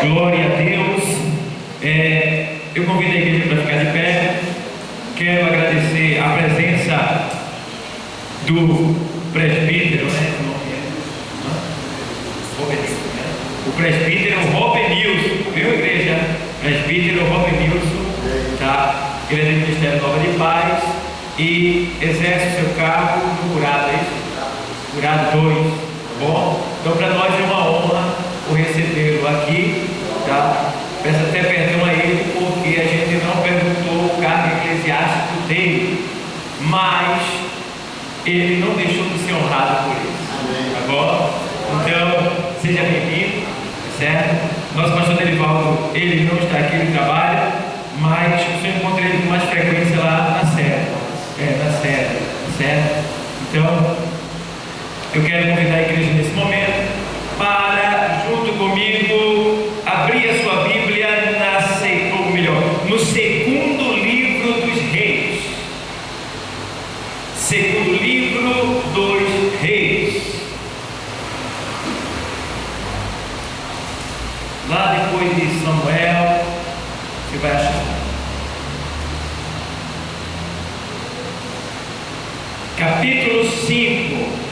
Glória a Deus. Eu convido a igreja para ficar de pé. Quero agradecer a presença do presbítero, o presbítero Robenilson, viu, igreja? Presbítero Robenilson, tá? Ele é do Ministério Nova de Paz e exerce o seu cargo no Curado, é isso? Curado 2, bom? Então, para nós é uma honra o recebê-lo aqui, tá? Peço até perdão a ele, porque a gente não perguntou o cargo eclesiástico dele, mas ele não deixou de ser honrado por isso, tá bom? Então, seja bem-vindo, certo? Nosso pastor Derivaldo, ele não está aqui no trabalho, mas o senhor encontra ele com mais frequência lá na Serra, certo? Então, eu quero convidar a igreja nesse momento para, junto comigo, abrir a sua Bíblia no segundo livro dos Reis. Segundo livro dos Reis. Lá depois de Samuel, você vai achar. Capítulo 5.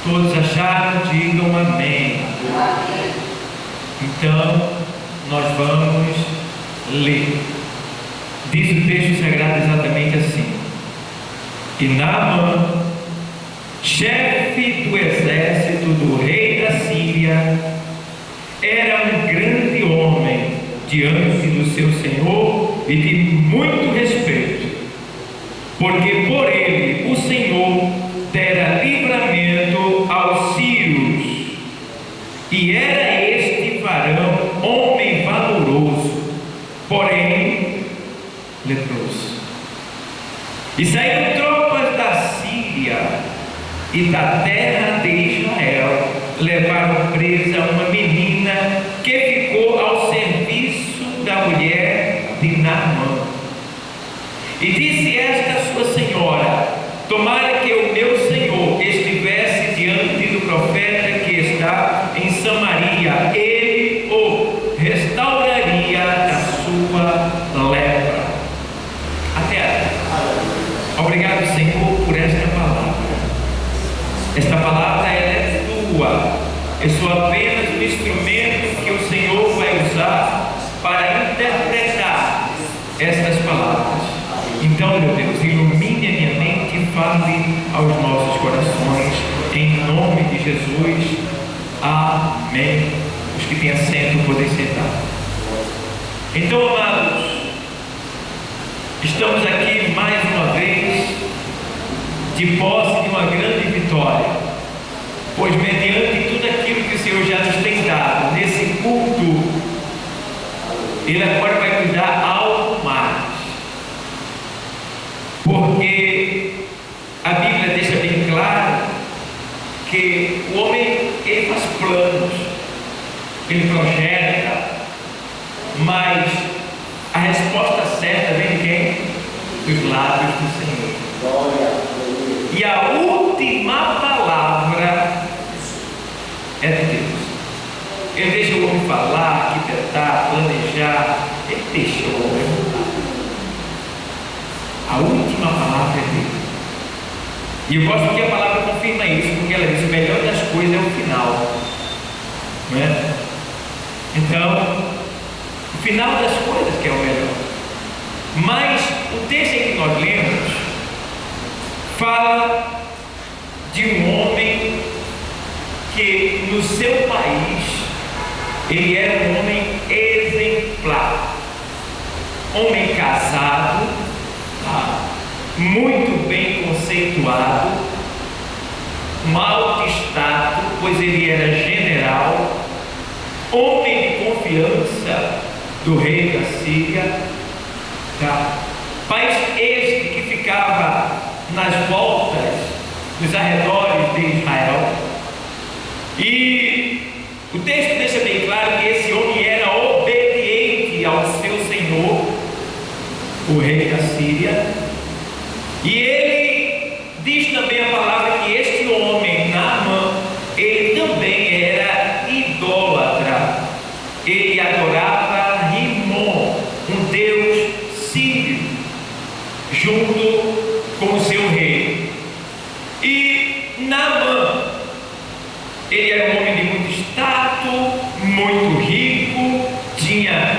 Todos acharam? Digam amém. Então, nós vamos ler. Diz o texto sagrado exatamente assim: E Naamã, chefe do exército do rei da Síria, era um grande homem diante do seu senhor e de muito respeito, porque por ele o Senhor dera livramento aos sírios, e era este varão homem valoroso, porém leproso. E saíram tropas da Síria e da terra de Israel, levaram presa uma menina que ficou ao serviço da mulher de Naamã. E disse esta sua senhora: Tomara que o meu senhor estivesse diante do profeta que está em Samaria, ele o restauraria da sua lepra. Até aí. Obrigado, Senhor, por esta palavra. Esta palavra ela é tua. Eu sou apenas um instrumento que o Senhor vai usar para interpretar estas palavras. Então, meu Deus, ilumine a minha mente e fale aos nossos corações, em nome de Jesus. Amém. Os que têm assento podem sentar. Então, amados, estamos aqui mais uma vez de posse de uma grande vitória, pois mediante tudo aquilo que o Senhor já nos tem dado nesse culto, Ele agora vai nos dar algo mais. Porque a Bíblia deixa bem claro que o homem, ele faz planos, ele projeta, mas a resposta certa vem de quem? Dos lábios do Senhor. E a última palavra é de Deus. Ele deixa o homem falar, arquitetar, planejar, ele deixa o homem falar. A última palavra é dele. E eu gosto que a palavra confirma isso, porque ela diz: o melhor das coisas é o final, não é? Então, o final das coisas que é o melhor. Mas o texto em que nós lemos fala de um homem que no seu país ele era um homem exemplar, homem casado, muito bem conceituado, um alto status, pois ele era general, homem de confiança do rei da Síria, país este que ficava nas voltas dos arredores de Israel. E o texto deixa bem claro que esse homem era obediente ao seu Senhor, o rei da Síria. E ele diz também a palavra que este homem, Naamã, ele também era idólatra. Ele adorava Rimon, um deus sírio, junto com o seu rei. E Naamã, ele era um homem de muito status, muito rico, tinha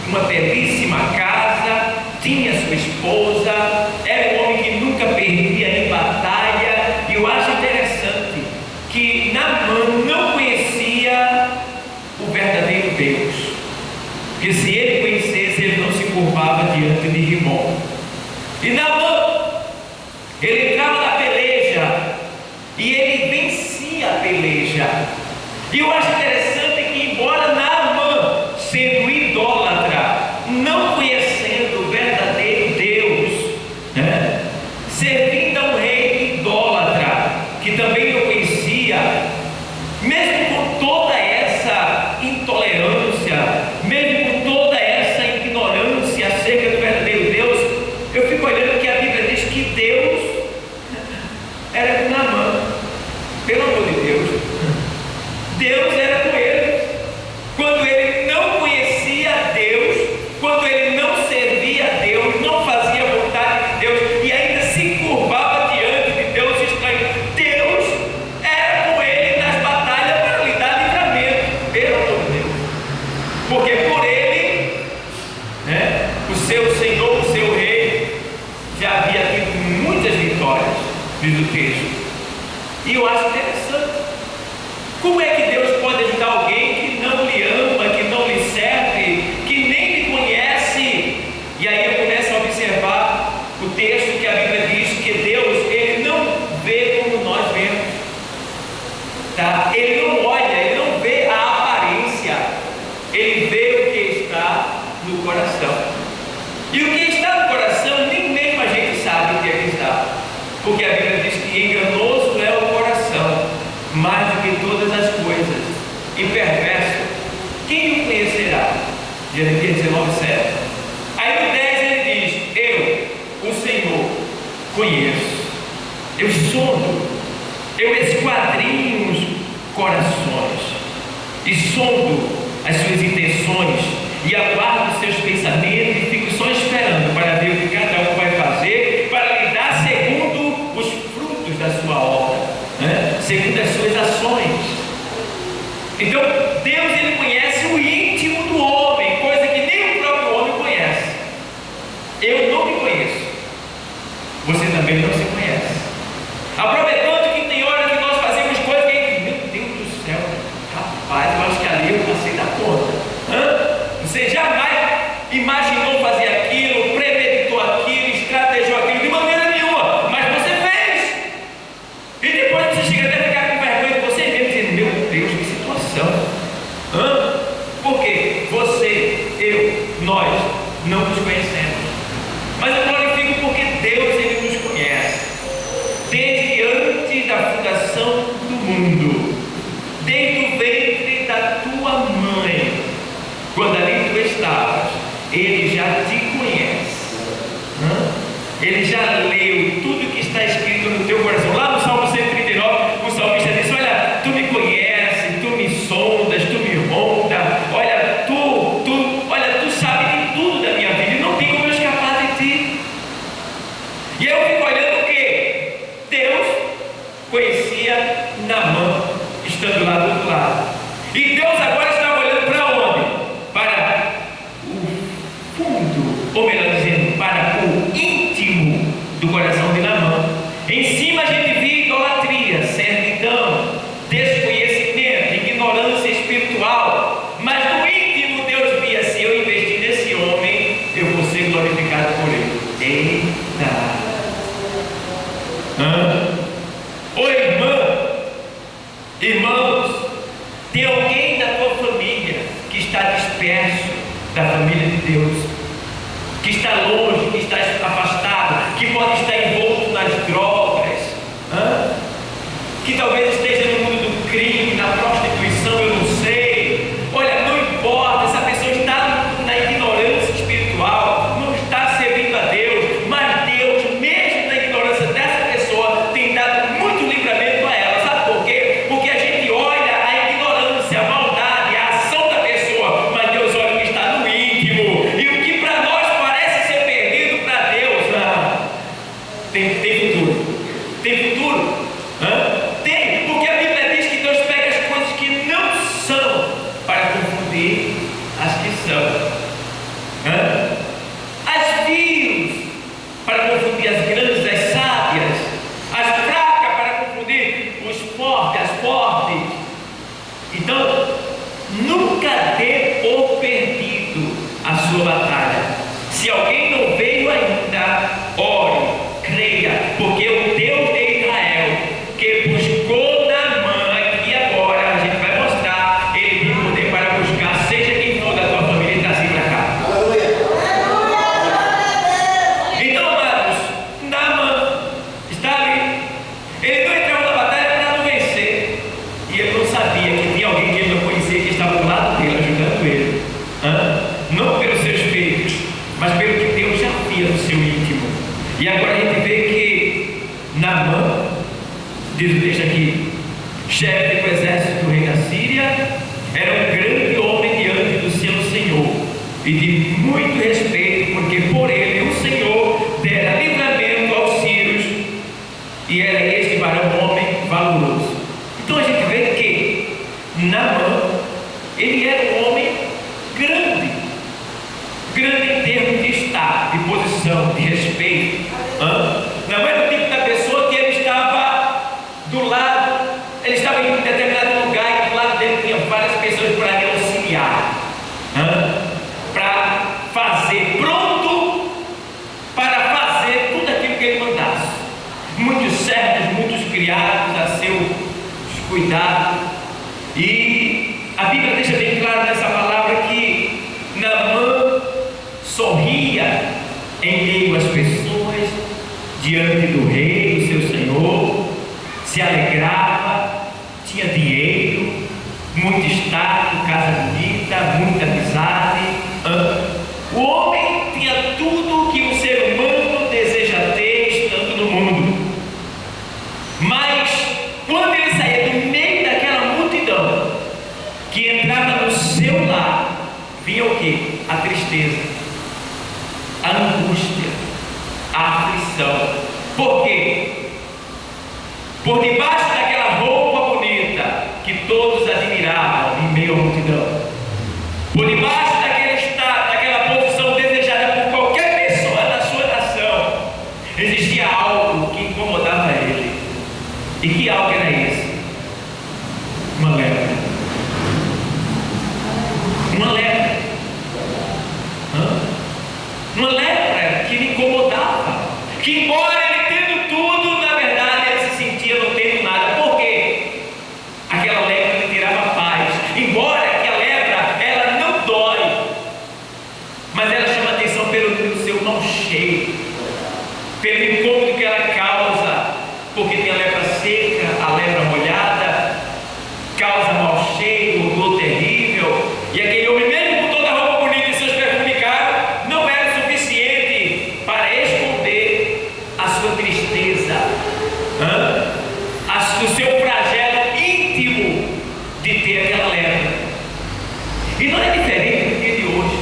uma belíssima casa, tinha sua esposa, era um homem que nunca perdia em batalha. E eu acho interessante que Naamã não conhecia o verdadeiro Deus, porque se ele conhecesse, ele não se curvava diante de Rimon. E Naamã, ele entrava na peleja e ele vencia a peleja. E eu acho interessante que, embora Naamã, sendo idólatra, não conhecendo o verdadeiro Deus, servindo a um rei idólatra, que também não conhecia, mesmo com toda essa intolerância, mesmo com toda essa ignorância acerca do verdadeiro Deus, eu fico olhando que a Bíblia diz que Deus era com Naamã. Pelo amor de Deus, Deus era com ele. Quando ele não conhecia Deus, quando ele não servia a Deus, não fazia a vontade de Deus e ainda se curvava diante de Deus estranho, Deus era com ele nas batalhas para lhe dar livramento. Pelo amor de Deus, porque por ele, o seu Senhor, o seu Rei, já havia tido muitas vitórias, diz o texto. E eu acho interessante, como é que Deus pode ajudar alguém que não lhe ama, que não lhe serve, que nem lhe conhece? E aí eu começo a observar o texto que a Bíblia diz que Deus, ele não vê como nós vemos, tá? Ele não olha, ele não vê a aparência, ele vê o que está no coração. E o que está no coração, nem mesmo a gente sabe o que é que está, porque a Bíblia diz que enganoso é o coração, mais do que todas as coisas, e perverso, quem o conhecerá? Jeremias 19:7. Aí no 10 ele diz: eu, o Senhor, conheço, eu sondo, eu esquadrinho os corações, e sondo as suas intenções, e aguardo os seus pensamentos, e fico só esperando para ver o que cada um vai fazer, para lhe dar segundo os frutos da sua obra, segundo as suas ações. Então Deus, ele conhece o íntimo do homem, coisa que nem o próprio homem conhece. Eu não me conheço, você também não se conhece. Aproveitando que tem hora que nós fazemos coisas que, meu Deus do céu, rapaz, eu acho que ali eu passei da conta. Você jamais imaginou fazer aquilo, premeditou aquilo, estrategou aquilo de maneira nenhuma, mas você fez. E depois você chega até a ficar com vergonha de você mesmo, dizendo: meu Deus, que situação. Por quê? Você, eu, nós não nos conhecemos. Mas eu glorifico porque Deus, ele nos conhece desde antes da fundação do mundo, desde o ventre da tua mãe. Quando ali tu estavas, ele já te conhece. Ele já leu tudo que está escrito no teu coração. Lá no Salmo 139, o salmista diz: olha, tu me conheces, tu me sondas, tu me rondas, olha, tu sabes de tudo da minha vida, e não tem como eu escapar de ti. E eu fico olhando o quê? Deus conhecia Naamã, estando lá do outro lado. E Deus agora estava olhando para onde? Para o fundo, ou melhor dizendo, para o íntimo do coração de Naamã. Em cima a gente via idolatria, servidão, desconhecimento, ignorância espiritual, mas no íntimo Deus via: se eu investir nesse homem, eu vou ser glorificado por ele. Eita! Ô irmãos, tem alguém da tua família que está disperso da família de Deus, que está longe, que está afastado, que pode estar envolto nas drogas, que talvez esteja no mundo do crime, na prostituição, eu não sei. Olha, não importa, essa pessoa está na ignorância espiritual, no Se alguém não veio ainda, ore, creia, porque o Deus de Israel, que buscou Naamã aqui agora, a gente vai mostrar, ele tem poder para buscar, seja quem for da tua família, e trazer para cá. Então, amados, Naamã está ali. Ele não entrou na batalha para não vencer, e ele não sabia que tinha alguém que ele não conhecia, que estava do lado dele, ajudando ele. Não pelos seus feitos, mas pelo que Deus já via no seu íntimo. E agora a gente vê que Naamã, diz o texto aqui, chefe do exército do rei da Síria, era um grande homem diante do seu Senhor, e de muito respeito, porque por ele o Senhor dera livramento aos sírios, e era este varão homem valoroso. Então a gente vê que Naamã, ele era um homem grande em termos de estado, de posição, de respeito. Não era o tipo da pessoa que ele estava do lado, ele estava em um determinado lugar e do lado dele tinha várias pessoas para lhe auxiliar, para fazer, pronto para fazer tudo aquilo que ele mandasse. Muitos servos, muitos criados a seu cuidado. E a Bíblia deixa bem claro nessa palavra que Naamã sorria em meio às pessoas, diante do rei, do seu senhor, se alegrava, tinha dinheiro, muito status, casa bonita, muita amizade. O homem tinha tudo que um ser humano deseja ter estando no mundo. Mas quando ele saía do meio daquela multidão que entrava no seu lar, vinha o que? A tristeza, a angústia, a aflição. Por quê? Por debaixo daquela roupa bonita que todos admiravam em meio à multidão, por debaixo daquele estado, daquela posição desejada por qualquer pessoa da sua nação, existia algo que incomodava ele. E que algo era esse? Uma lepra. Uma lepra. Uma lepra que lhe incomodava. Que embora ele tendo tudo, na verdade ele se sentia não tendo nada. Por quê? Aquela lepra lhe tirava paz. Embora que a lepra, ela não dói, mas ela chama atenção pelo seu mau cheiro, pelo incômodo que ela causa. Porque tem a lepra seca, a lepra molhada, causa mau cheiro, odor terrível. E aquele homem, mesmo com toda a roupa bonita e seus perfumes caros, não era suficiente para esconder a sua tristeza, o seu flagelo íntimo de ter aquela lepra. E não é diferente do dia de hoje.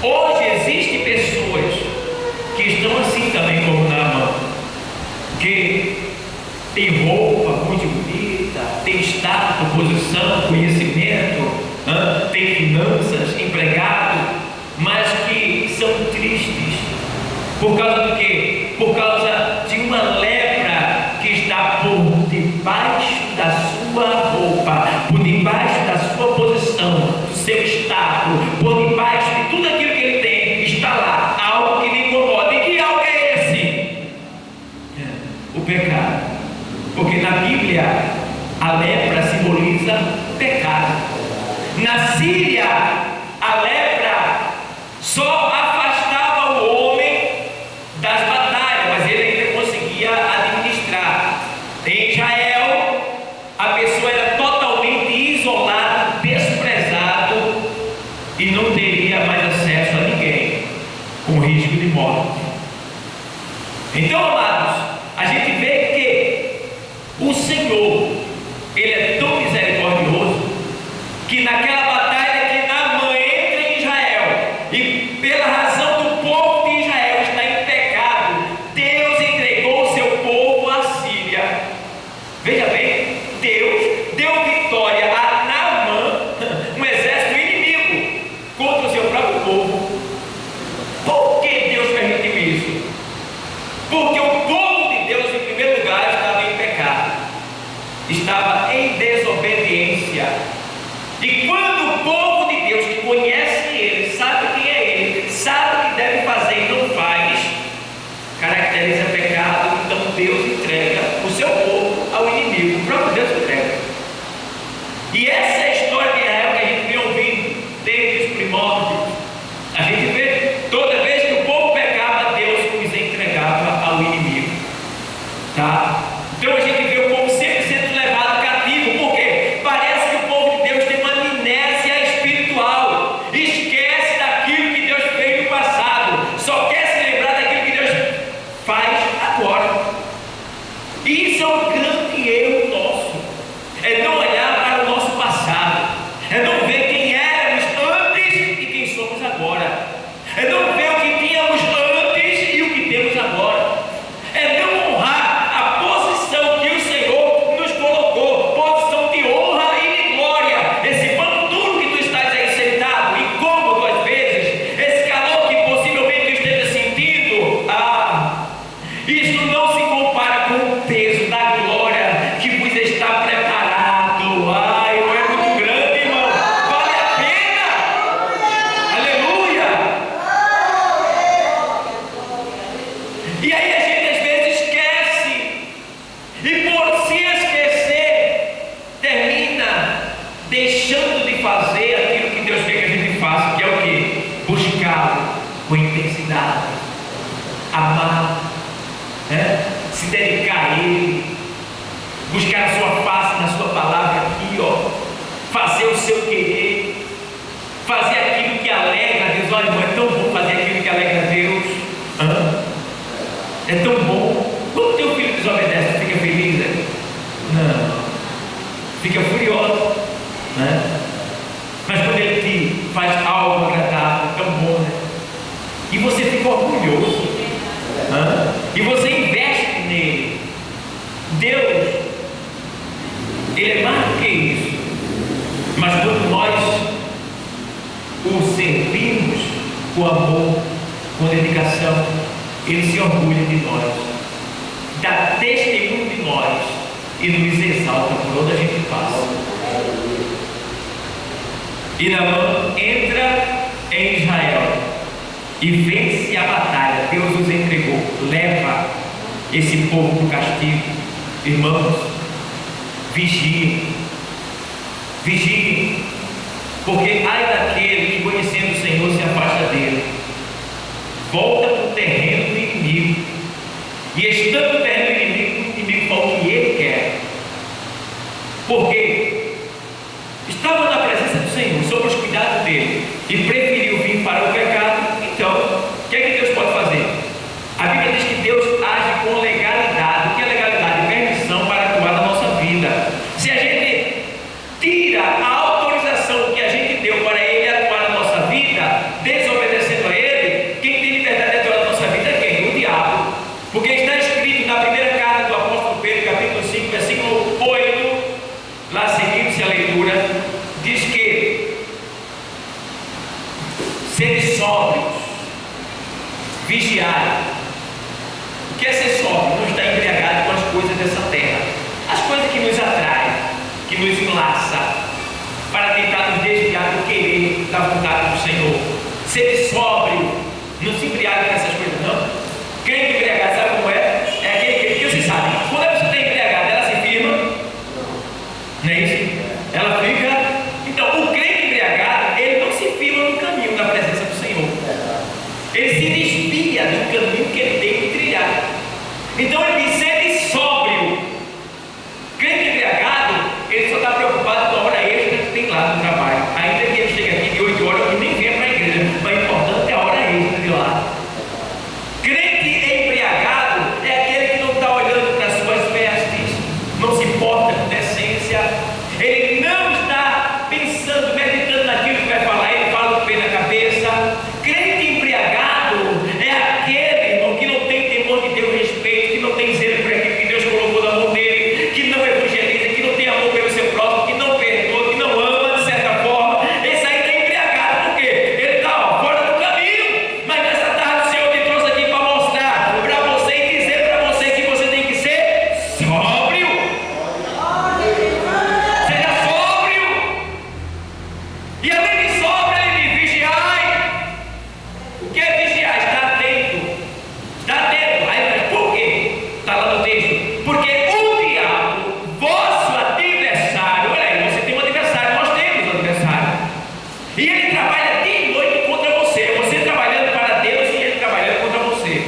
Hoje existem pessoas que estão assim também como Naamã, que tem roupa muito bonita, tem status, posição, conhecimento, tem finanças, empregado, mas que são tristes. Por causa do quê? Por causa de uma lepra que está por debaixo da sua roupa, por debaixo da sua posição, do seu status, por debaixo de tudo aquilo que ele tem, está lá algo que lhe incomoda. E que algo é esse? O pecado. Porque na Bíblia a lepra simboliza pecado. Na Síria a lepra só afastava o homem das batalhas, mas ele ainda conseguia administrar. Em Israel a pessoa era totalmente isolada, desprezado, e não teria mais acesso a ninguém, com risco de morte. Então, amados, a gente vê que o Senhor, Ele é tão misericordioso, que naquela batalha que Naamã entra em Israel, e pela razão do povo de Israel estar em pecado, Deus entregou o seu povo à Síria. Veja bem, Deus deu vitória a Naamã, um exército inimigo, contra o seu próprio povo. Por que Deus permitiu isso? Porque o povo de Deus, em Isso é um grande erro nosso. É não olhar para o nosso passado. É não ver quem éramos antes e quem somos agora. É não ver o que tínhamos antes e o que temos agora. É não honrar a posição que o Senhor nos colocou, posição de honra e de glória. Esse banco duro que tu estás aí sentado, incômodo às vezes, esse calor que possivelmente tu esteja sentindo, isso não se compara com o peso da glória que vos está preparado. Não é muito grande, irmão. Vale a pena. Aleluia. E aí a gente às vezes esquece, e por se esquecer, termina deixando de fazer aquilo que Deus quer que a gente faça, que é o quê? Buscá-lo com intensidade, amar, se dedicar a Ele, buscar a sua face na sua palavra aqui, fazer o seu querer, fazer aquilo que alegra a Deus. Olha, irmão, é tão bom fazer aquilo que alegra a Deus. É tão bom. Quando teu filho desobedece, tu fica feliz, né? Não, fica furioso, né? Mas quando ele te faz algo agradável, é tão bom, né? E você fica orgulhoso, e você investe nele. Deus, Ele é mais do que isso. Mas quando nós o servimos com amor, com dedicação, Ele se orgulha de nós, dá testemunho de nós e nos exalta por onde a gente passa. E Naamã entra em Israel e vence a batalha. Deus os entregou, leva esse povo para o castigo. Irmãos, vigiem, porque ai daquele que conhecendo o Senhor se afasta dele, volta para o terreno do inimigo, e estando no terreno do inimigo, o inimigo fala o que ele quer, porque estava na presença do Senhor, sob os cuidados dele, e preferiu vir para o pecado. Então, o que é que Deus pode fazer? A Bíblia diz que Deus age com legalidade. O que é legalidade? Permissão para atuar na nossa vida. Se a gente tira a autorização que a gente deu para Ele atuar na nossa vida, desobedecendo a Ele, quem tem liberdade de atuar na nossa vida é quem? O diabo. Porque está escrito na primeira carta do apóstolo Pedro, capítulo 5, versículo 8, lá seguindo-se a leitura, diz que seres sóbrios, vigiai. O que é ser sóbrio? Não estar embriagado com as coisas dessa terra, as coisas que nos atraem, que nos enlaçam, para tentar nos desviar do querer, da vontade do Senhor. Ser sóbrio, não se embriaga com essas coisas, não. Quem embriagado, sabe como é? É aquele que você sabe, quando a pessoa está embriagada, ela se firma, não é isso? Ela fica. Então, o crente embriagado, ele não se firma no caminho da presença do Senhor, ele se desvia do caminho que ele tem que trilhar. Então ele diz: sede sóbrio. Crente embriagado, ele só está preocupado com a hora extra que tem lá no trabalho. Ainda que ele chegue aqui de 8 horas e nem venha para a igreja, mas o importante é a hora extra de lá. Crente embriagado é aquele que não está olhando para as suas vestes, não se importa com decência, ele não está pensando, meditando naquilo que vai falar, ele fala o pé na cabeça. Crente embriagado é aquele, irmão, que não tem temor de Deus, respeito, que não tem zelo por aquilo que Deus colocou na mão dele, que não evangeliza, que não tem amor pelo seu próximo, que não perdoa, que não ama de certa forma. Esse aí está embriagado, por quê? Ele está fora do caminho. Mas nessa tarde o Senhor te trouxe aqui para mostrar para você e dizer para você que você tem que ser sóbrio. Seja sóbrio. E além de sóbrio, ele diz: vigiai. O que é vigiar? Está atento. Está atento. Aí, mas por quê? Está lá no texto. Porque o diabo, vosso adversário, olha aí, você tem um adversário, nós temos um adversário. E ele trabalha dia e noite contra você. Você trabalhando para Deus e ele trabalhando contra você.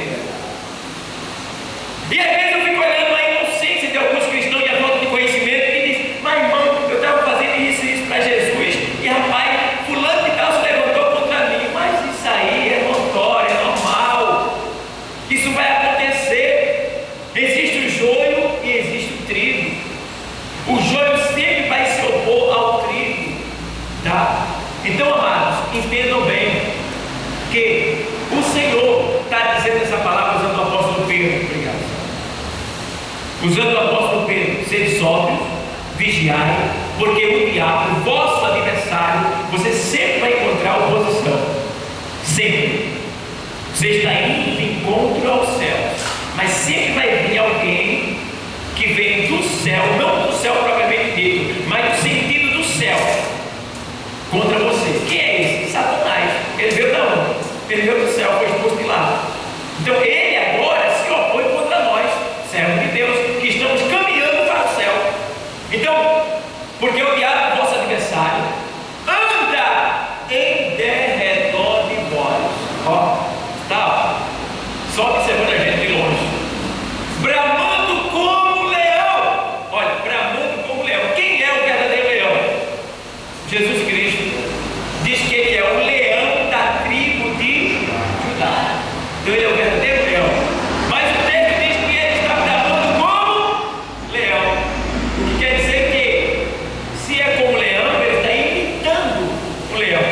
E às vezes eu fico olhando a inocência de alguns cristãos e a falta de conhecimento que diz: mas irmão, eu estava fazendo isso para Jesus, e rapaz, fulano de tal se levantou contra mim. Mas isso aí é notório. Porque o Senhor está dizendo essa palavra usando o apóstolo Pedro. Obrigado. Usando o apóstolo Pedro: sede sóbrios, vigiai, porque o diabo, vosso adversário, você sempre vai encontrar oposição. Sempre. Você está indo de encontro aos céus, mas sempre vai vir alguém que vem do céu, não do céu propriamente dito, mas no sentido do céu, contra você. Quem é esse? Satanás. Ele veio da onde? Ele veio do céu, foi exposto de lá. Então ele agora se opõe contra nós, servos de Deus, que estamos caminhando para o céu. Então, porque o diabo, vosso adversário, anda em derredor de vós. Ó, tá, só observando a gente de longe, bramando como leão. Olha, bramando como leão. Quem é o verdadeiro leão? Jesus Cristo diz que ele é o leão da tribo de Judá. Então ele é o verdadeiro leão. Mas o texto diz que ele está bramando como leão. O que quer dizer que, se é como leão, ele está imitando o leão.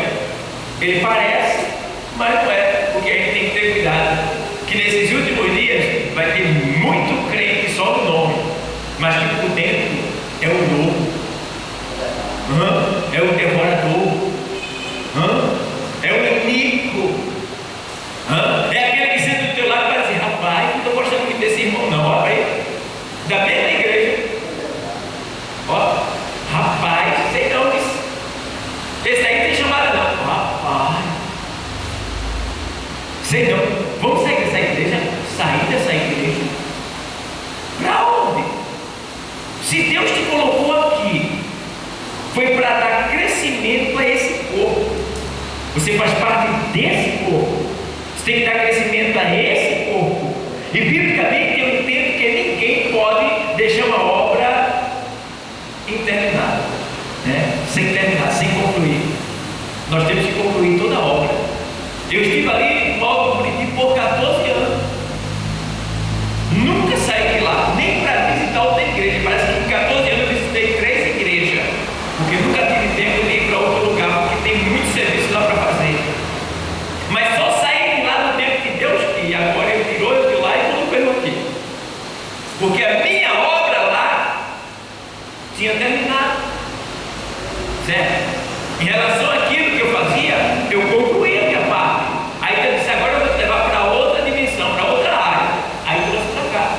Ele parece, mas não é. Porque a gente tem que ter cuidado, que nesses últimos dias vai ter muito crente só no nome, mas que por dentro é o lobo, é o devorador, é o inimigo, é aquele que senta do teu lado e vai dizer: rapaz, não estou gostando muito desse irmão não, olha para ele, da mesma igreja, ó, rapaz, sei não, esse aí não tem chamada não, rapaz, sei não, vamos sair dessa igreja, para onde? Se Deus te colocou aqui, foi para dar crescimento a esse corpo. Você faz parte desse corpo. Você tem que dar crescimento a esse corpo. E biblicamente eu entendo que ninguém pode deixar uma obra interminada, né? Sem terminar, sem concluir. Nós temos que concluir toda a obra. Eu estive ali no Alto Buriti por 14 anos. Nunca saí de lá, nem para visitar outra igreja. Parece que em 14 anos eu visitei 3 igrejas, porque nunca tive tempo de ir para outro lugar, porque tem muito serviço lá para fazer. Mas só saí de lá no tempo que Deus quis. Agora Ele tirou eu de lá e colocou eu aqui, porque a minha obra lá tinha terminado, certo? Em relação àquilo que eu fazia, eu concluí a minha parte. Aí eu disse: agora eu vou te levar para outra dimensão, para outra área. Aí eu trouxe para cá.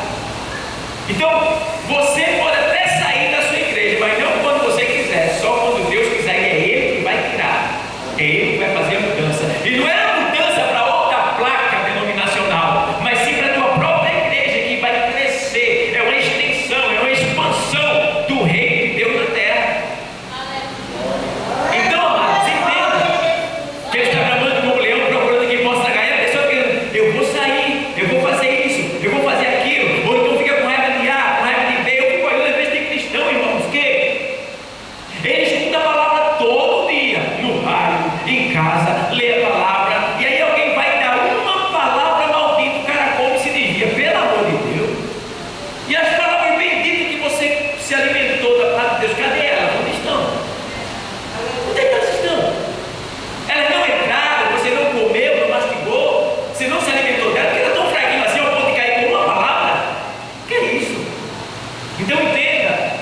Então, você pode até sair da sua igreja, mas não quando você quiser, só quando Deus quiser, e é Ele que vai tirar, é Ele que vai fazer a mudança. E não é a mudança para outra placa denominacional, mas sim para a tua própria igreja, que vai crescer. É uma extensão, é uma expansão do reino de Deus na terra. Então, amados, entenda que Ele está bramando como leão, procurando quem possa ganhar. A pessoa que eu vou sair, eu vou fazer isso, eu vou fazer aquilo, ou então fica com raiva de A, com raiva de B. Eu fico olhando, às vezes tem cristão, irmãos, que eles escutam a palavra todo dia, no rádio, em casa, lê a palavra, e aí alguém vai dar uma palavra maldita, o cara come e se desvia, pelo amor de Deus. E as palavras benditas que você se alimentou da parte de Deus, cadê elas? Onde estão? Onde é que elas estão? Elas não entraram, você não comeu, não mastigou, você não se alimentou dela, porque era tão fraquinho assim ao ponto de cair com uma palavra. Que é isso? Então entenda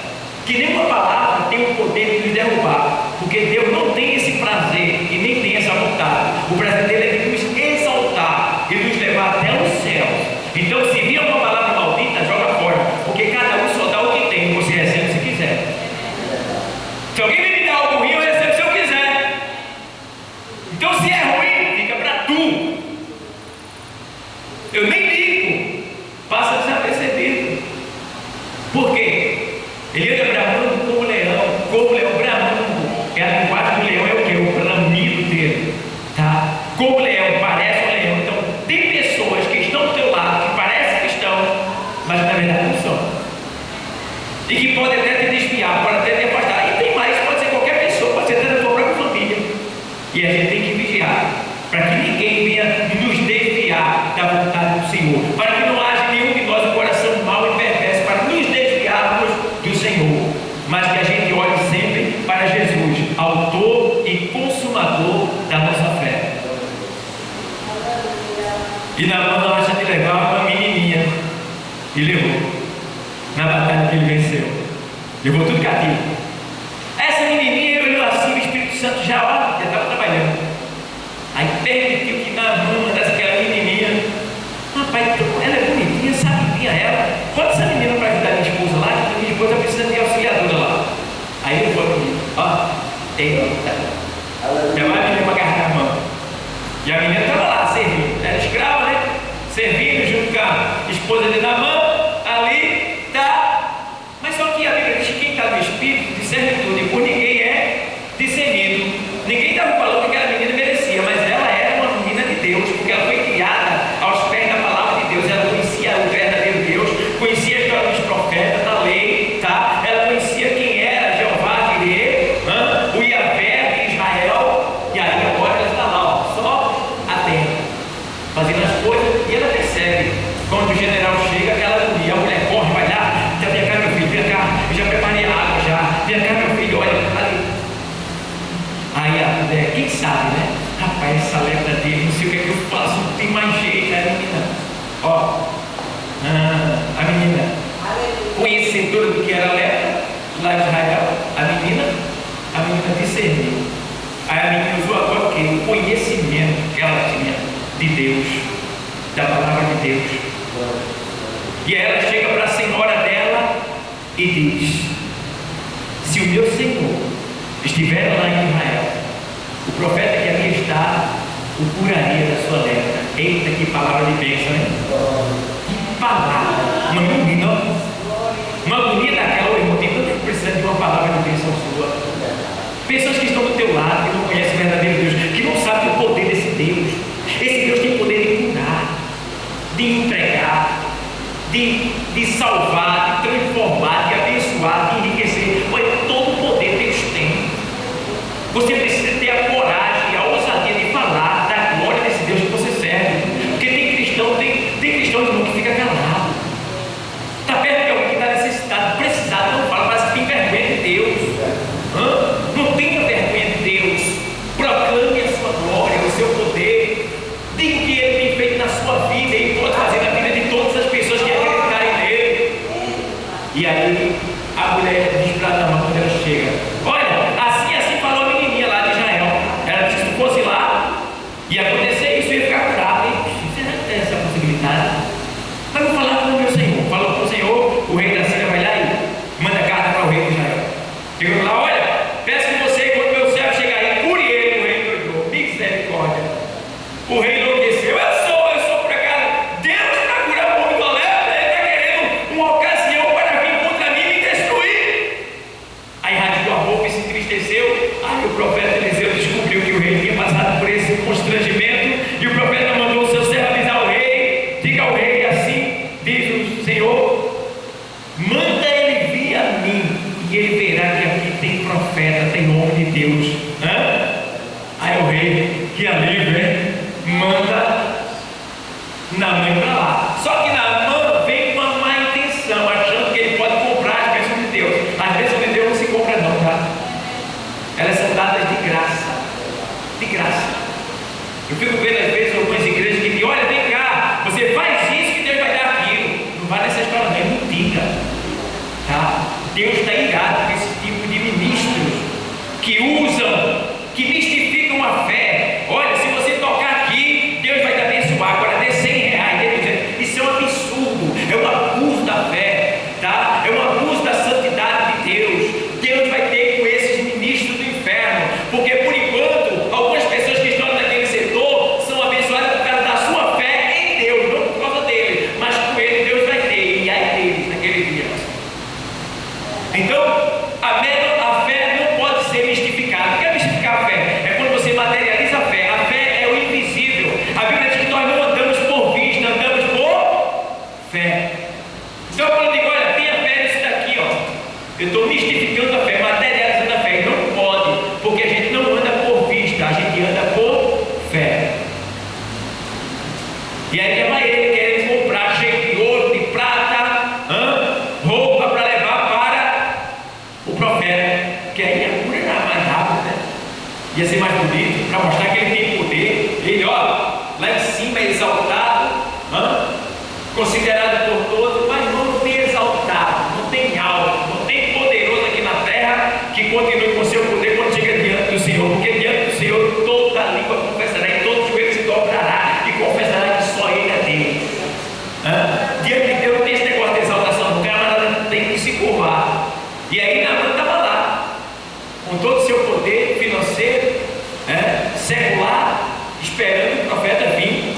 que nenhuma palavra tem o poder de nos derrubar, porque Deus não tem esse prazer e nem tem essa vontade. O prazer dele é de nos exaltar e nos levar até os céus. Então, se vir uma palavra maldita, joga fora, porque cada um só dá o que tem, você recebe se quiser. Se alguém me dá algo ruim, eu recebo se eu quiser. Então, se é ruim, fica para tu. Eu nem ligo, passa desapercebido. Por quê? Ele anda bramando como leão bramando. É a linguagem do leão, é o que? O bramido dele, tá? Como leão, parece um leão. Então, tem pessoas que estão do teu lado, que parecem que estão, mas na verdade não são, e que podem até te desviar, podem até te afastar. E tem mais, pode ser qualquer pessoa, pode ser até da tua própria família. E a gente tem que vigiar, para que ninguém venha nos desviar da vontade do Senhor, para que não haja nenhum de nós um coração mau e perverso, para nos desviarmos do Senhor, mas que a gente olhe sempre para Jesus, autor e consumador da nossa fé. E Naamã acha de levar uma menininha. E levou. Na batalha que ele venceu. Levou tudo cativo. Essa menininha, ele olhou assim, o Espírito Santo já estava trabalhando. Aí permitiu que Naamã mandasse aquela menininha. Rapaz, ela é bonitinha, sabidinha ela. Bota essa menina para ajudar minha esposa lá, que minha esposa precisa de auxiliadora lá. Aí ele falou comigo, ó, eita. Levar a menina para agarrar a mão. E a menina estava lá, servindo. Era escrava, né? Servindo junto com a esposa de Naamã. Ali, tá. Mas só que a Bíblia diz que quem está no espírito discerne tudo. E por ninguém é discernido. Ninguém estava falando que aquela menina merecia, mas ela era uma menina de Deus, porque ela foi criada aos pés da palavra de Deus. Ela conhecia o verdadeiro Deus, conhecia a história dos profetas, da lei, tá? Ela conhecia quem era Jeová, Jireh, o Yahvé de Israel. E aí agora ela está lá, ó, só atenta, fazendo as coisas. E ela percebe, quando o general chega, aquela agonia, a mulher corre, vai lá, já vem cá meu filho, vem cá, eu já preparei a água já, vem cá meu filho, olha, ali. Aí a mulher, quem sabe, né? Rapaz, essa lepra dele, não sei o que é que eu faço, não tem mais jeito. Aí a menina, ó, a menina, conhecedora do que era lepra, lá de Israel, a menina discerniu. Aí a menina usou agora o quê? O conhecimento que ela tinha de Deus, da palavra de Deus. E aí ela chega para a senhora dela e diz: se o meu Senhor estiver lá em Israel, o profeta que aqui está o curaria da sua lepra. Eita, que palavra de bênção, hein? Que palavra! Uma agonia daquela, irmão, tem tanto que precisa de uma palavra de bênção sua. Pessoas que estão do teu lado, que não conhecem o verdadeiro Deus, que não sabem o poder desse Deus. Esse Deus tem poder de curar, de entregar, de salvar, de transformar, de abençoar, de enriquecer. Olha, todo o poder Deus tem. Você precisa ter a coragem e a ousadia de falar da glória desse Deus que você serve. Porque tem cristão irmão, que fica calado. Está perto de alguém que está necessitado, precisado, não fala, parece que tem vergonha de Deus. Não tenha vergonha de Deus. Proclame a sua glória, o seu poder. Diga o que Ele tem feito na sua vida e pode fazer na vida de todas as pessoas que acreditarem nele. E aí a mulher diz para Naamã quando ela chega: olha, assim falou a menininha lá de Israel. Ela disse que se fosse lá, ia acontecer isso, ia ficar curado. Será que tem essa possibilidade? Mas vou falar com o meu Senhor. Falou com o Senhor, o rei da Síria vai lá e manda carta para o rei de Israel. Chegou lá: olha, peço que você, quando meu servo chegar aí, cure ele. O rei endoidou. Misericórdia. O rei enlouqueceu. Eu sou pregado. Deus para curar o homem do lepra. Ele está querendo uma ocasião para vir contra mim e me destruir. Aí rasgou a roupa e se entristeceu. Aí o profeta Eliseu descobriu que o rei tinha passado por esse constrangimento. E o profeta mandou o seu servo avisar o rei. Diga ao rei assim, diz o Senhor: manda ele vir a mim, e ele verá que aqui tem profeta, tem homem de Deus. Aí o rei, que alívio, hein? Manda Naamã para lá. Só que Naamã vem com uma má intenção, achando que ele pode comprar as bênçãos de Deus. As bênçãos de Deus não se compram não, tá? Elas são dadas de graça. De graça. Eu fico vendo às vezes algumas igrejas que dizem: olha, vem cá, você faz isso que Deus vai dar aquilo. Não vai nessa história não, é mentira. Tá? Deus está irado com esse tipo de ministros que usam, que mistificam a fé. Olha, se você tocar aqui, Deus vai te abençoar. Agora dê R$100, dê 200. Isso é um absurdo, é um abuso da fé, tá? É um abuso da santidade de Deus. Deus vai ter com esses ministros do inferno, porque por enquanto algumas pessoas que estão naquele setor são abençoadas por causa da sua fé em Deus, não por causa dele, mas com ele Deus vai ter, e ai deles naquele dia. Então, a fé não pode ser mistificada. O que é mistificar a fé? É quando você materializa a fé. A fé é o invisível. A Bíblia diz que nós não andamos por vista, andamos por fé. Então, quando eu digo: olha, tenha fé nisso daqui, ó, eu estou mistificando a fé, materializando a fé. Não pode, porque a gente não anda por vista, a gente anda por fé. E aí leva ele querendo comprar cheio de ouro, de prata, roupa para levar para o profeta, que aí a cura era mais rápida, né? Ia ser mais bonito, para mostrar que ele tem poder. Ele, ó, lá em cima é exaltado, considerado por todos, mas não tem exaltado, não tem algo, não tem poderoso aqui na terra que continue com seu poder quando chega diante do Senhor, porque diante do Senhor toda a língua confessará e todo joelho se dobrará e confessará que só Ele é Deus. Diante de Deus não tem esse negócio de exaltação, não tem que se curvar. E aí Naamã estava lá, com todo o seu poder financeiro, secular, esperando o profeta vir,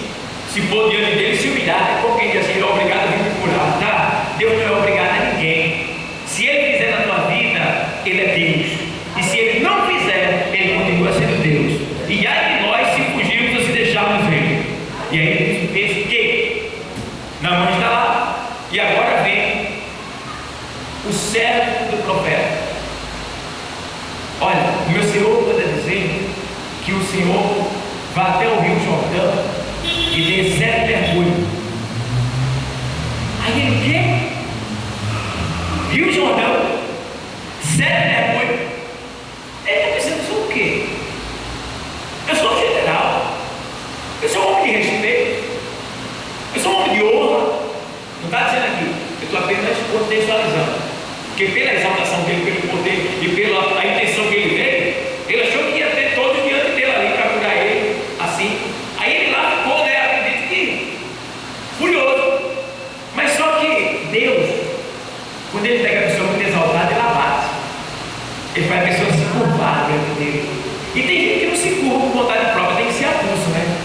se pôr diante dele e se humilhar. Porque quem diz assim, ele é obrigado a vir me curar, tá? Deus não é obrigado a ninguém. Se Ele fizer na tua vida, Ele é Deus. E se Ele não fizer, Ele continua sendo Deus. E ai de nós se fugirmos ou se deixarmos Ele. E aí diz o texto que Naamã está lá, e agora vem o servo do profeta. Olha, o meu Senhor manda dizer que o Senhor vá até o Rio Jordão e dê 7 mergulhos. Aí ele, o quê? Rio Jordão, 7 mergulhos. Ele está pensando, eu sou o quê? Eu sou um general, eu sou um homem de respeito, eu sou um homem de honra. Não está dizendo aqui, eu estou apenas contextualizando. Porque pela exaltação dele, pelo poder e pela a intenção que ele veio, ele achou que ia ter todos diante dele ali para curar ele, assim. Aí ele lá ficou, acredito que furioso. Mas só que Deus, quando Ele pega a pessoa muito exaltada, Ele abate. Ele faz a pessoa se curvar diante dele. E tem gente que não se curva por vontade própria, tem que ser avulso, né?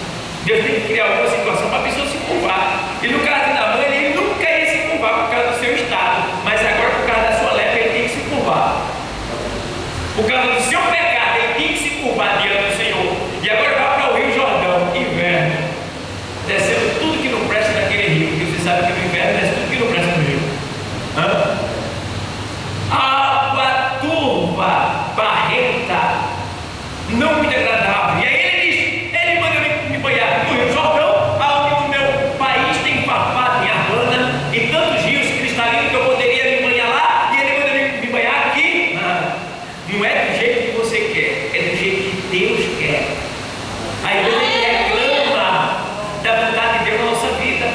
Deus tem que criar alguma situação para a pessoa se curvar. E no caso de Naamã, ele nunca ia se curvar por causa do seu estado, mas agora por causa da sua lepra, ele tem que se curvar. Por causa do seu pecado, ele tem que se curvar diante do Senhor. E agora vai para o Rio Jordão, inverno, descendo tudo que não presta naquele rio, porque você sabe que no inverno desce tudo que não presta no rio. Água turva, barrenta, não muito agradável. E aí ele diz, ele manda me banhar no Rio Jordão, onde no meu país tem farpado em Havana e tantos rios cristalinos que eu poderia me banhar lá, e ele manda me banhar aqui. Não é do jeito que você quer, é do jeito que Deus quer. A igreja reclama da vontade de Deus na nossa vida.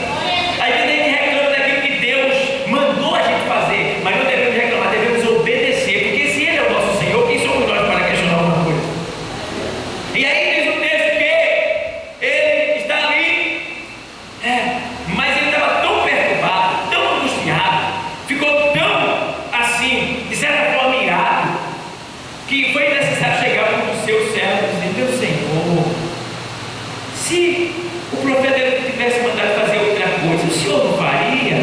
A igreja reclama daquilo que Deus mandou a gente fazer, mas não devemos reclamar, devemos obedecer, porque se Ele é o nosso Senhor, quem somos nós para questionar alguma coisa? E aí diz o texto que ele está ali, mas ele estava tão perturbado, tão angustiado, ficou tão assim, de certa forma irado, que foi necessário chegar para o seu servo e dizer, meu Senhor, se o profeta tivesse mandado fazer outra coisa, o Senhor não faria?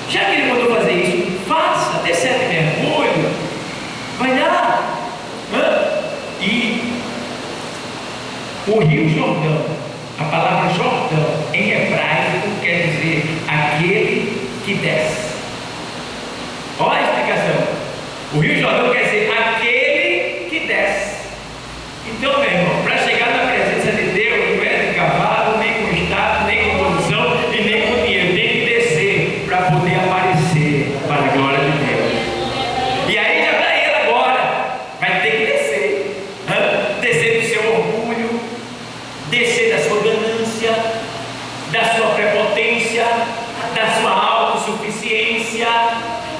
Já que ele mandou fazer isso, faça, dê 7 mergulhos, vai lá. E o Rio Jordão, a palavra Jordão em hebraico quer dizer aquele que desce. Olha a explicação. O Rio Jordão quer dizer aquele que desce. Então, meu irmão, para chegar na presença de Deus, não é de cavalo, nem com estado, nem com posição e nem com dinheiro. Tem que descer para poder aparecer para a glória de Deus. E aí já está ele agora. Vai ter que descer. Descer do seu orgulho, descer da sua ganância, da sua prepotência, da sua autossuficiência,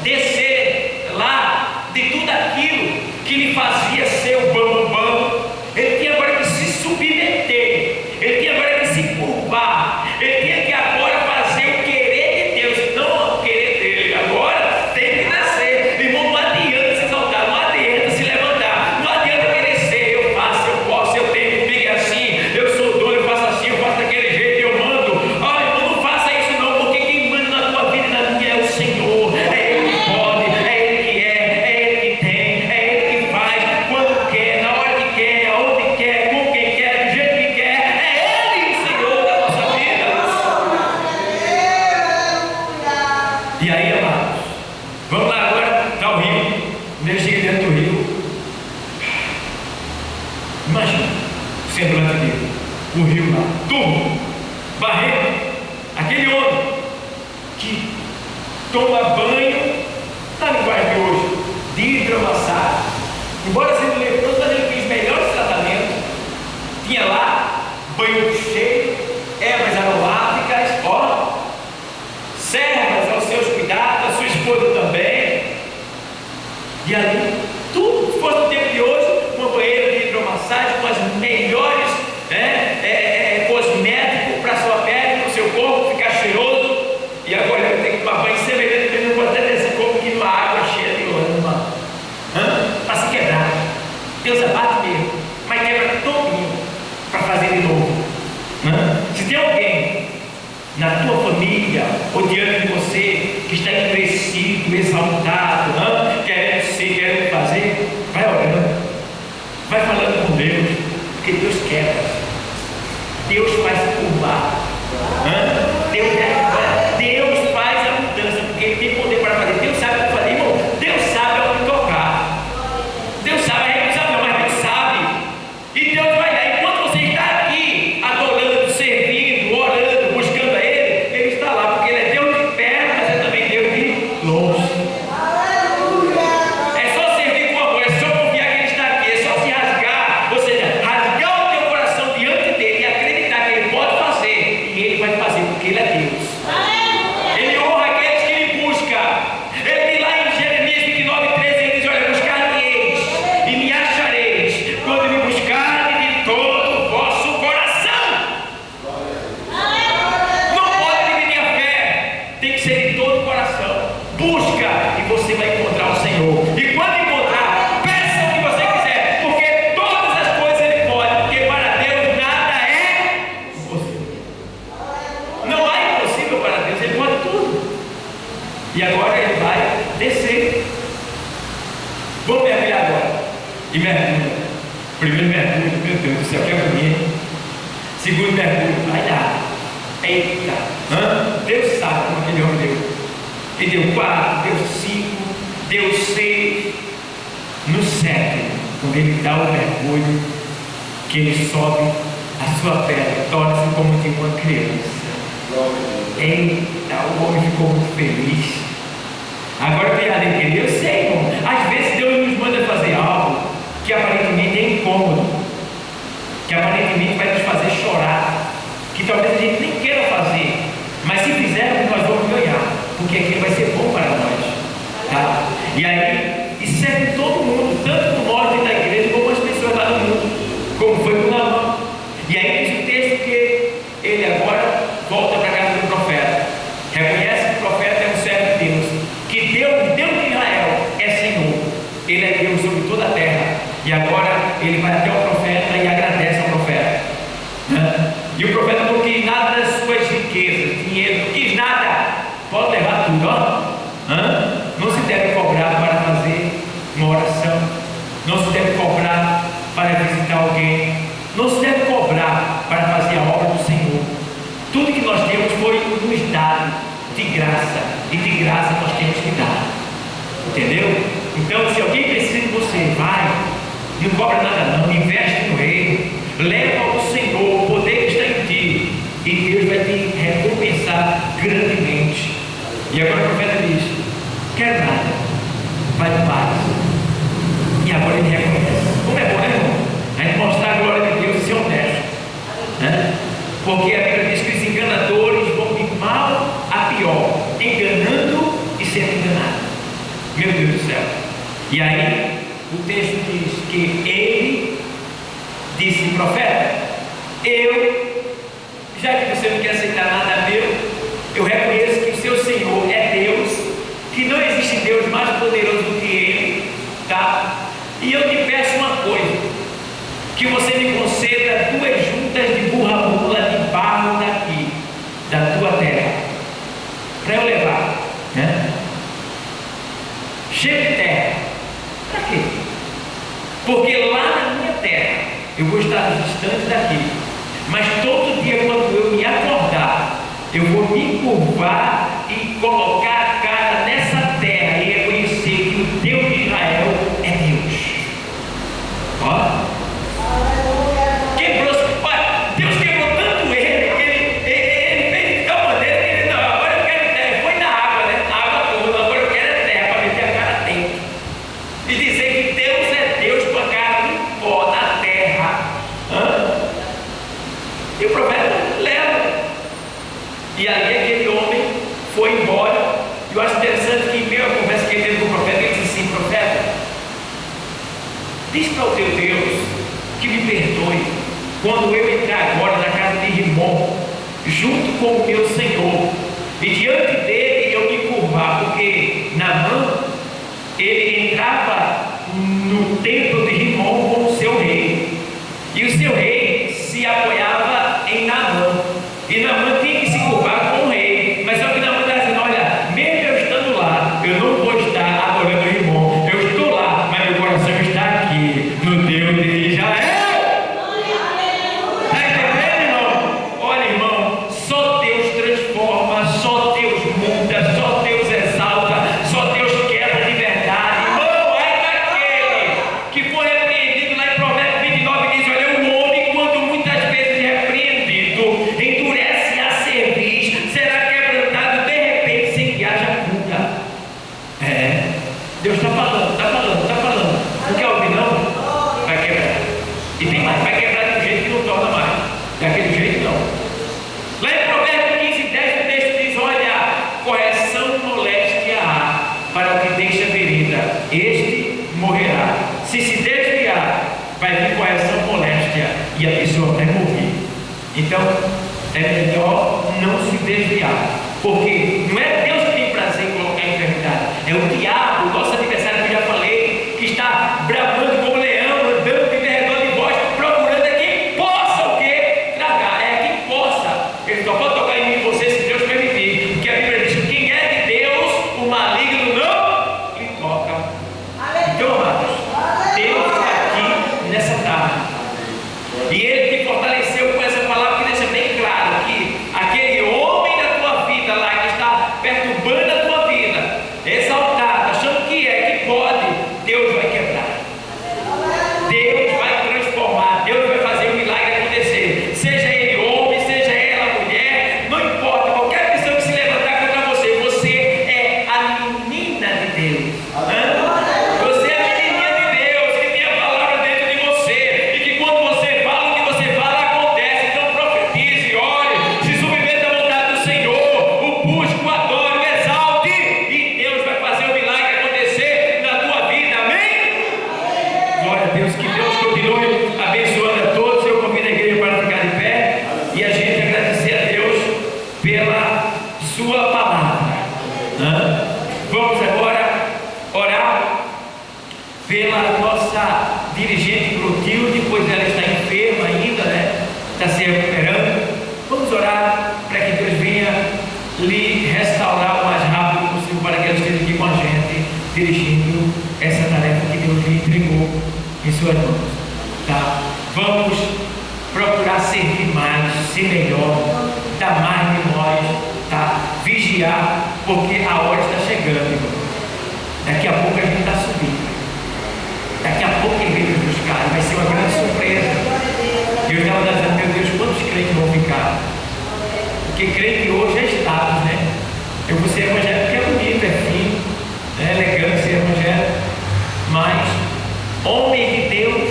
descer lá de tudo aquilo que lhe fazia ser o bambambam. Ele tinha agora que se submeter, ele tinha agora que se curvar, ele tinha que agora fazer o querer de Deus, não o querer dele. Agora tem que nascer. Irmão, não adianta se exaltar, não adianta se levantar, não adianta querer ser. Eu faço, eu posso, eu tenho, comigo é assim, eu sou dono, eu faço assim, eu faço daquele jeito, eu mando. Olha, irmão, não faça isso não, porque quem manda na tua vida e na minha é o Senhor. É Ele que pode, é Ele que é Ele que tem, é Ele que faz, quando quer, na hora que quer, aonde quer, com quem quer, do jeito que quer. É Ele o Senhor da nossa vida. E aí, amados, vamos lá agora, está o rio, ele chega dentro do rio. Imagina o semblante dele, o rio lá, turvo, barrento, aquele homem que toma banho, na linguagem de hoje, de hidromassagem. Embora sendo leproso, mas ele fez melhores tratamentos. Tinha lá banho cheio, ervas aromáticas, E ali, tudo, se fosse no tempo de hoje, uma banheira de hidromassagem com as melhores cosméticos para a sua pele, para o seu corpo ficar cheiroso. E agora eu tenho que tomar banho semelhante, porque eu não vou até desse corpo que numa água cheia de lama, para se quebrar. Deus abate mesmo, mas quebra todinho para fazer de novo. Se tem alguém na tua família ou diante de você que está endurecido, exaltado, querendo ser, querendo fazer, vai orando, vai falando com Deus, porque Deus quebra, Deus faz curvar, Deus faz a mudança, porque Ele tem poder para fazer. Deus sabe o que fazer, irmão. Deus sabe onde tocar, Deus sabe, a gente sabe não, mas Deus sabe, e Deus vai dar. Enquanto você está aqui adorando, servindo, orando, buscando a Ele, Ele está lá, porque Ele é Deus de perto, mas é também Deus de longe. É só servir com amor, é só confiar que Ele está aqui, é só se rasgar, ou seja, rasgar o teu coração diante dEle e acreditar que Ele pode fazer, e Ele vai fazer, porque Ele é Deus. Ele honra aqueles que Ele busca. Ele diz lá em Jeremias 29:13, Ele diz: olha, buscar-me-eis e me achareis, quando me buscarem de todo o vosso coração. Não pode dividir a fé, tem que ser de todo o coração. Busca e você vai encontrar o Senhor. E quando encontrar, peça o que você quiser, porque todas as coisas Ele pode, porque para Deus nada é impossível. Não há impossível para Deus, Ele pode tudo. E agora Ele vai descer. Vamos mergulhar agora. E mergulha. Primeiro mergulho, meu Deus do céu, que agonia. Segundo mergulho, vai lá. Eita, Deus sabe como Ele deu. Ele deu 4, deu 5, deu 6. No 7, quando Ele dá o mergulho, que Ele sobe, a sua pele torna-se como de uma criança. Eita, o homem ficou muito feliz. Agora tem alegria. Eu sei, irmão, às vezes Deus nos manda fazer algo que aparentemente é incômodo, que aparentemente vai nos fazer chorar, que talvez a gente nem queira fazer, mas se fizermos nós vamos ganhar, porque aquilo vai ser bom para nós, tá? E aí, e serve todo mundo, tanto no norte da igreja como as pessoas lá no mundo, como foi com Naamã. E aí diz o texto que ele agora volta para a casa do profeta, reconhece que o profeta é um servo de Deus, que Deus de Israel é Senhor, Ele é Deus sobre toda a terra. E agora ele vai até o profeta e agradece ao profeta, e o profeta não quis nada das suas riquezas, dinheiro, não quis nada. Pode levar tudo, não se deve cobrar para fazer uma oração, não se deve cobrar para visitar alguém, não se deve cobrar para fazer a obra do Senhor. Tudo que nós temos foi nos dado de graça, e de graça nós temos que dar, entendeu? Então, se alguém precisa de você, vai, não cobra nada não, investe no reino, leva ao Senhor o poder que está em ti, e Deus vai te recompensar grandemente. E agora o profeta diz: quero nada, vai de paz. E agora ele reconhece. Como é bom, né, irmão? A gente mostrar a glória de Deus e ser honesto, porque a Bíblia diz que os enganadores vão de mal a pior, enganando e sendo enganado. Meu Deus do céu. E aí o texto diz que ele disse: profeta, já que você não quer aceitar nada meu, eu reconheço que o seu Senhor é Deus, que não existe Deus mais poderoso do que Ele, tá? E eu te peço uma coisa, que você me conceda 2 juntas de burra-mula de barro daqui, da tua terra, para eu levar, cheio de terra. Para quê? Porque lá na minha terra eu vou estar distante daqui, mas todo dia quando eu me acordar, eu vou me curvar e colocar a cara nessa terra e reconhecer que o Deus de Israel é Deus. Ó, Deus quebrou tanto ele que ele fez de tal maneira que ele: não, agora eu quero terra. Foi na água, né? Na água toda, agora eu quero terra para meter a cara dentro e dizer que Deus é Deus com a cara no pó, na terra. E o profeta leva. E ali aquele homem foi embora. Eu acho interessante que em meio à conversa que ele teve com o profeta, ele disse assim: profeta, Diz para o teu Deus que me perdoe quando eu entrar agora na casa de Rimon, junto com o meu Senhor, e diante dele eu me curvar, porque Naamã, ele entrava no templo de Rimon com o seu rei, e o seu rei se apoiava em Naamã, e Naamã tinha que se curvar com o rei, mas só que Naamã estava dizendo: olha, mesmo eu estando lá, eu não vou estar adorando Rimon, eu estou lá, mas meu coração está aqui, no Deus de Israel. Está entendendo, irmão? Olha, irmão, só Deus transforma, só Deus muda, só Deus exalta, só Deus quebra de verdade. Irmão, ai daquele que foi repreendido lá em Provérbios 29, diz: olha, o homem, quando muitas vezes repreendido, endurece a cerviz, será quebrantado de repente, sem que haja cura. Deus está falando, está falando, está falando. Não quer ouvir, não? Vai quebrar. E tem mais, vai quebrar de um jeito que não torna mais. Daquele jeito, não. Lá em Provérbios 15, 10, o texto diz: olha, correção moléstia há para o que deixa ferida, este morrerá. Se desviar, vai vir correção moléstia e a pessoa vai morrer. Então, é melhor não se desviar, porque não é Deus que tem prazer em colocar a enfermidade, é o diabo, o nosso adversário, que eu já falei, que está bramando como leão, andando de redor de vós, procurando quem possa o quê? Tragar, quem possa. Ele só pode tocar em mim e você se Deus permitir, porque a Bíblia diz: quem é de Deus, o maligno não lhe toca. Então, amados, Deus é aqui nessa tarde, e Ele te fortaleceu com essa palavra que deixa bem claro que aquele homem da tua vida lá, que está perturbando a tua vida, exaltado, achando que pode, Deus vai quebrar, Deus vai transformar, Deus vai fazer um milagre acontecer, seja ele homem, seja ela mulher, não importa, qualquer pessoa que se levantar contra você, você é a menina de Deus. Você é a menininha de Deus, que tem a palavra dentro de você, e que quando você fala, o que você fala acontece. Então profetize, ore, se submeta à vontade do Senhor, o busque, o adore, o exalte, e Deus vai fazer o milagre acontecer na tua vida. Amém? Glória a Deus, que Deus continue abençoando a todos. Eu convido a igreja para ficar de pé e a gente agradecer a Deus pela sua palavra. Vamos agora orar pela nossa dirigente Clotilde, pois ela está enferma ainda, né? Está se recuperando. Vamos orar para que Deus venha lhe restaurar o mais rápido possível, para que ela esteja aqui com a gente, dirigindo essa tarefa que Deus lhe entregou em suas mãos. Tá? Vamos procurar servir mais, ser melhor, dar mais de nós, tá? Vigiar, porque a hora está chegando, irmão. Daqui a pouco a gente está subindo. Daqui a pouco ele vem nos buscar, vai ser uma grande surpresa. E eu estava dizendo: meu Deus, quantos crentes vão ficar? Porque crente hoje é status, né? Eu vou ser evangélico, que é bonito, é fino, é elegante ser evangélico, mas homem de Deus,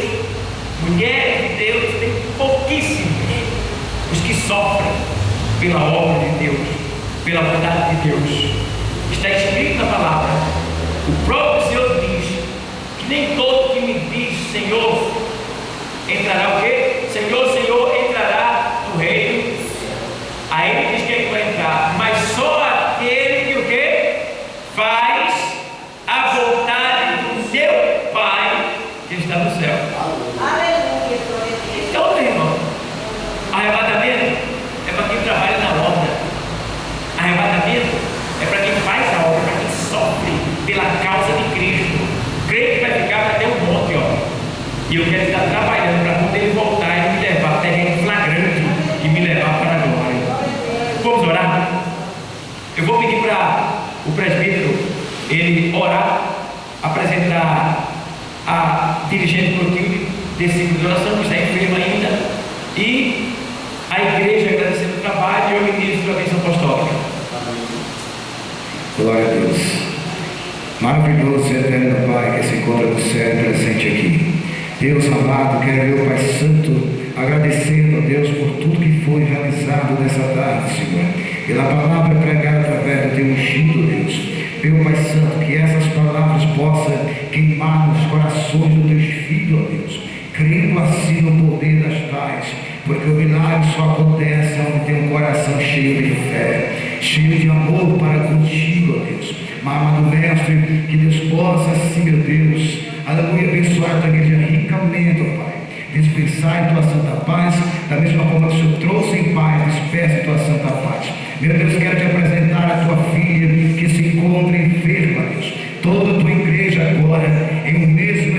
mulher de Deus, tem pouquíssimos os que sofrem pela obra de Deus, pela vontade de Deus. Está escrito na palavra, o próprio Senhor diz que nem todo que me diz Senhor entrará o quê? Senhor, Senhor, entrará no reino. Aí ele diz que ele vai entrar, mas só aquele que o quê? Faz a vontade do seu Pai que está no céu. Aleluia. Então, meu irmão, arrebatamento é para quem trabalha na obra. Arrebatamento é para quem faz a obra, para quem sofre pela causa de Cristo. Crente vai ficar para ter um monte, ó. E eu quero estar trabalhando para quando ele voltar e me levar até em flagrante e me levar para a glória. Vamos orar? Eu vou pedir para o presbítero ele orar, apresentar a dirigente Clotilde desse ciclo de oração, que está enferma ainda, e a igreja agradecendo o trabalho, e eu ministro a bênção apostólica. Glória a Deus. Maravilhoso e eterno Pai que se encontra no céu presente aqui. Deus amado, quero eu, Pai Santo, agradecendo a Deus por tudo que foi realizado nessa tarde, Senhor, pela palavra pregada através do teu ungido, Deus. Meu Pai Santo, que essas palavras possam queimar nos corações dos teus filhos, ó Deus, crendo assim no poder das tais, porque o milagre só acontece onde tem um coração cheio de fé, cheio de amor para contigo, ó Deus. Mas, amado Mestre, que Deus possa, assim, meu Deus, aleluia, abençoar a tua igreja ricamente, ó Pai. Dispensar em tua santa paz, da mesma forma que o Senhor trouxe em paz, dispersa em tua santa paz. Meu Deus, quero te apresentar a tua filha que se encontra enferma, Deus. Toda a tua igreja agora, em um mesmo